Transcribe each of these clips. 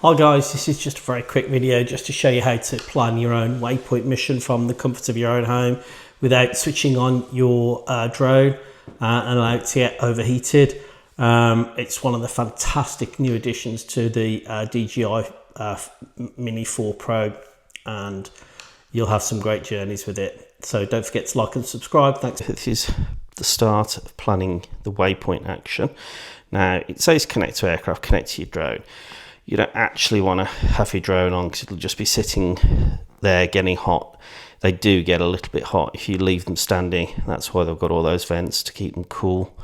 Hi guys, this is just a very quick video just to show you how to plan your own waypoint mission from the comfort of your own home without switching on your drone and allowing it to get overheated. It's one of the fantastic new additions to the DJI Mini 4 Pro, and you'll have some great journeys with it. So don't forget to like and subscribe. Thanks. This is the start of planning the waypoint action. Now it says connect to aircraft, connect to your drone. You don't actually want to have your drone on because it'll just be sitting there getting hot. They do get a little bit hot if you leave them standing. That's why they've got all those vents to keep them cool.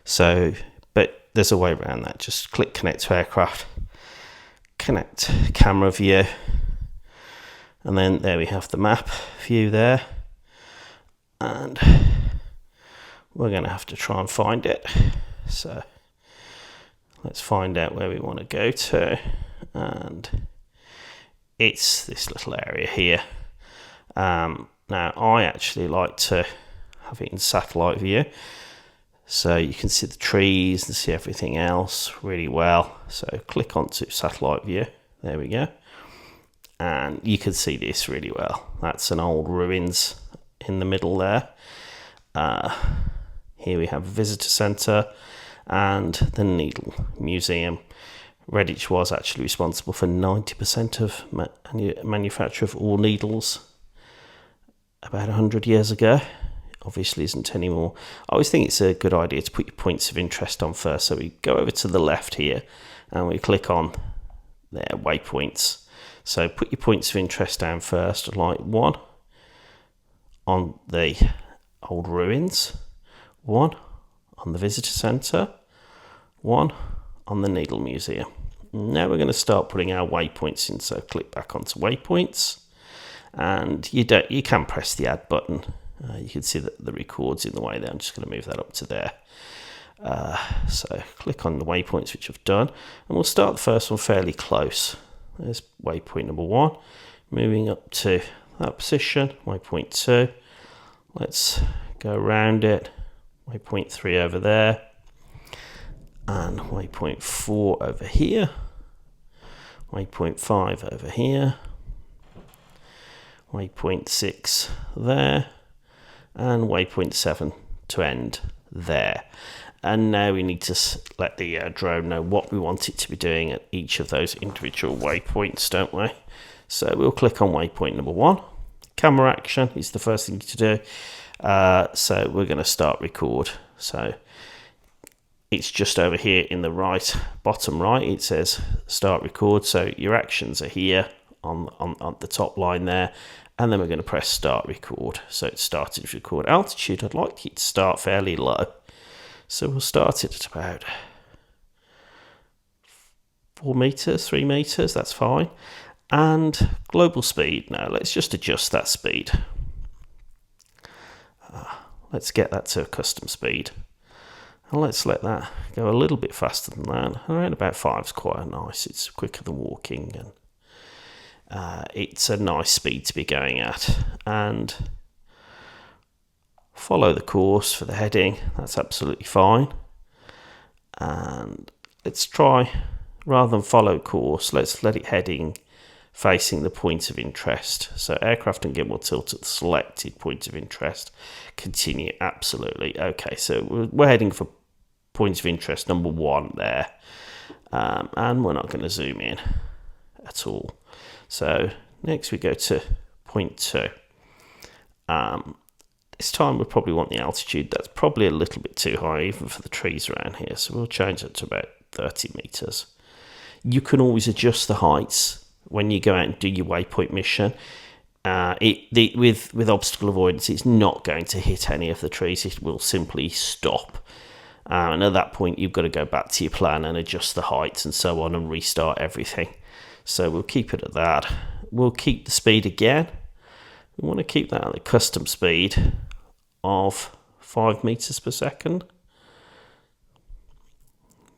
So, but there's a way around that. Just click connect to aircraft, connect camera view, and then there we have the map view there. And we're going to have to try and find it. So let's find out where we want to go to, and it's this little area here. Now I actually like to have it in satellite view so you can see the trees and see everything else really well. So click onto satellite view, there we go, and you can see this really well. That's an old ruins in the middle there. Here we have a visitor centre and the Needle Museum. Redid was actually responsible for 90% of manufacture of all needles about 100 years ago. Obviously isn't anymore. I always think it's a good idea to put your points of interest on first. So we go over to the left here and we click on their waypoints. So put your points of interest down first, like one on the old ruins, one on the visitor centre, one on the Needle Museum. Now we're going to start putting our waypoints in, so click back onto waypoints, and you can press the add button. You can see that the record's in the way there. I'm just going to move that up to there. So click on the waypoints, which I've done, and we'll start the first one fairly close. There's waypoint number 1, moving up to that position, waypoint 2. Let's go around it, waypoint 3 over there, and waypoint 4 over here, waypoint 5 over here, waypoint 6 there, and waypoint 7 to end there. And now we need to let the drone know what we want it to be doing at each of those individual waypoints, don't we? So we'll click on waypoint number 1. Camera action is the first thing to do. So we're going to start record. So it's just over here in the right, bottom right, it says start record. So your actions are here on the top line there, and then we're going to press start record. So it started to record. Altitude, I'd like it to start fairly low, so we'll start it at about 4 meters, 3 meters, that's fine. And global speed, now let's just adjust that speed. Let's get that to a custom speed, and let's let that go a little bit faster than that. Around about 5 is quite nice. It's quicker than walking, and it's a nice speed to be going at. And follow the course for the heading, that's absolutely fine. And let's try, rather than follow course, let's let it heading facing the point of interest. So aircraft and gimbal tilt at the selected point of interest. Continue, absolutely. Okay, so we're heading for point of interest number 1 there. And we're not going to zoom in at all. So next we go to point 2. This time we probably want the altitude. That's probably a little bit too high even for the trees around here. So we'll change it to about 30 meters. You can always adjust the heights when you go out and do your waypoint mission. With obstacle avoidance, it's not going to hit any of the trees. It will simply stop. And at that point, you've got to go back to your plan and adjust the heights and so on and restart everything. So we'll keep it at that. We'll keep the speed again. We want to keep that at the custom speed of 5 meters per second.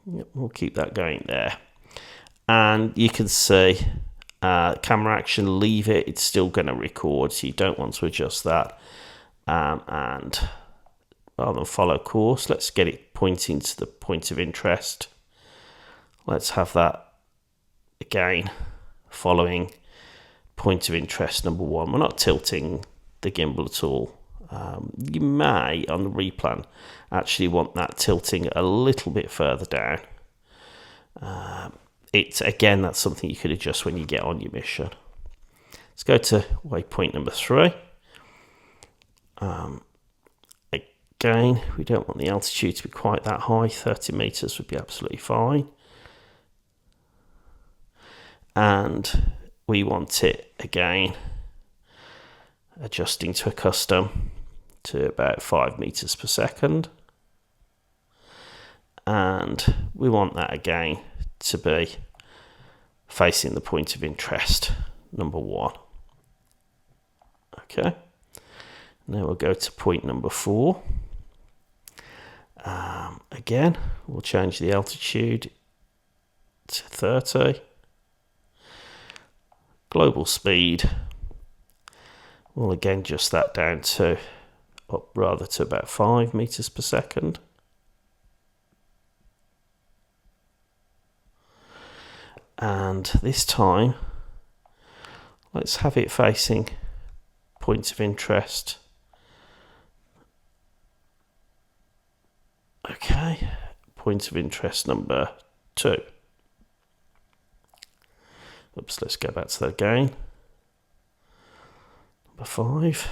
Yep, we'll keep that going there. And you can see camera action, leave it, it's still going to record, so you don't want to adjust that. And rather than follow course, let's get it pointing to the point of interest. Let's have that again, following point of interest number 1. We're not tilting the gimbal at all. You may, on the replan, actually want that tilting a little bit further down. Again, that's something you could adjust when you get on your mission. Let's go to waypoint number 3. Again, we don't want the altitude to be quite that high. 30 meters would be absolutely fine. And we want it, again, adjusting to a custom to about 5 meters per second. And we want that, again, to be facing the point of interest number 1. Okay. Now we'll go to point number 4. Again, we'll change the altitude to 30. Global speed, we'll again adjust that down to to about 5 meters per second. And this time, let's have it facing points of interest. Okay, point of interest number 2. Oops, let's go back to that again. Number 5.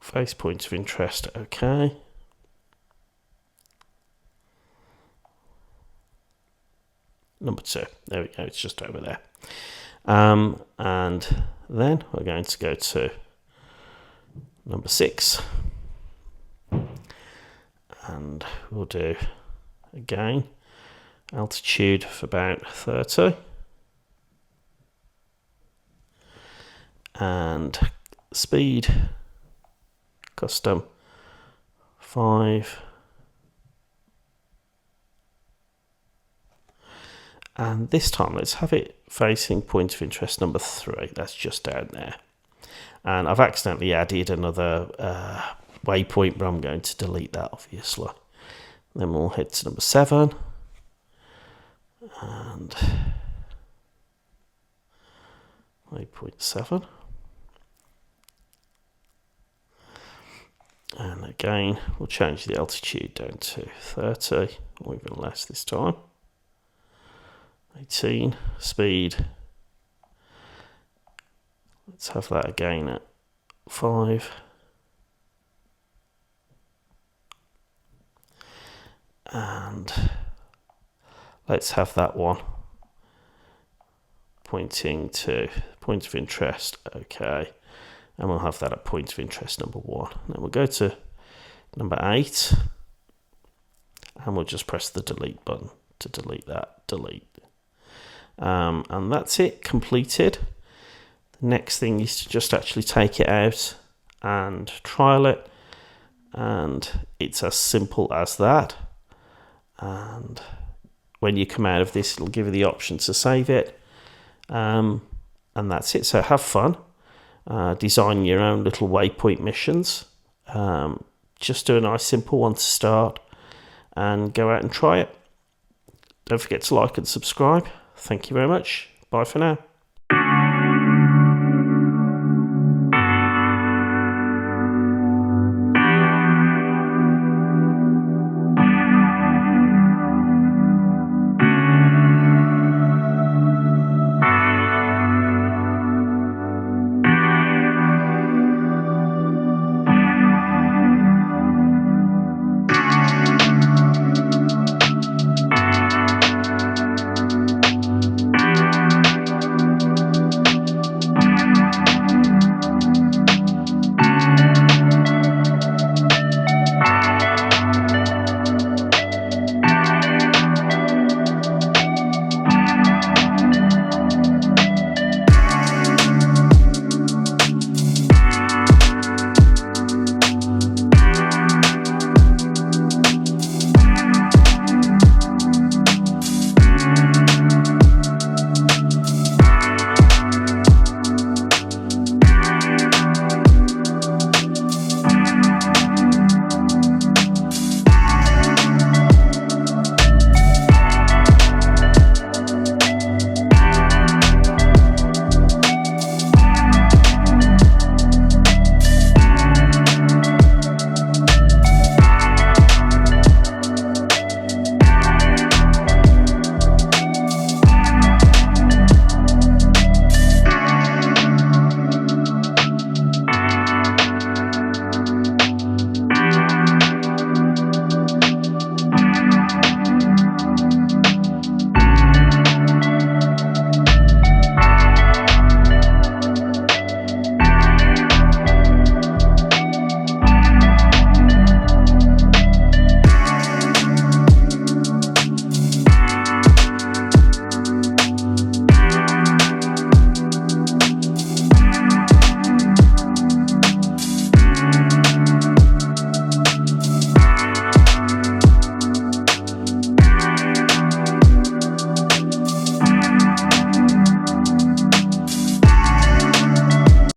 Face point of interest, okay. Number 2, there we go, it's just over there. And then we're going to go to number 6. And we'll do, again, altitude of about 30. And speed, custom, 5. And this time, let's have it facing point of interest number 3. That's just down there. And I've accidentally added another waypoint, but I'm going to delete that, obviously. Then we'll head to number 7. And waypoint 7. And again, we'll change the altitude down to 30, or even less this time. 18, speed. Let's have that again at 5. And let's have that one pointing to point of interest, okay. And we'll have that at point of interest number 1. Then we'll go to number 8. And we'll just press the delete button to delete that, delete. And that's it, completed. The next thing is to just actually take it out and trial it. And it's as simple as that. And when you come out of this, it'll give you the option to save it. And that's it. So have fun. Design your own little waypoint missions. Just do a nice simple one to start. And go out and try it. Don't forget to like and subscribe. Thank you very much. Bye for now.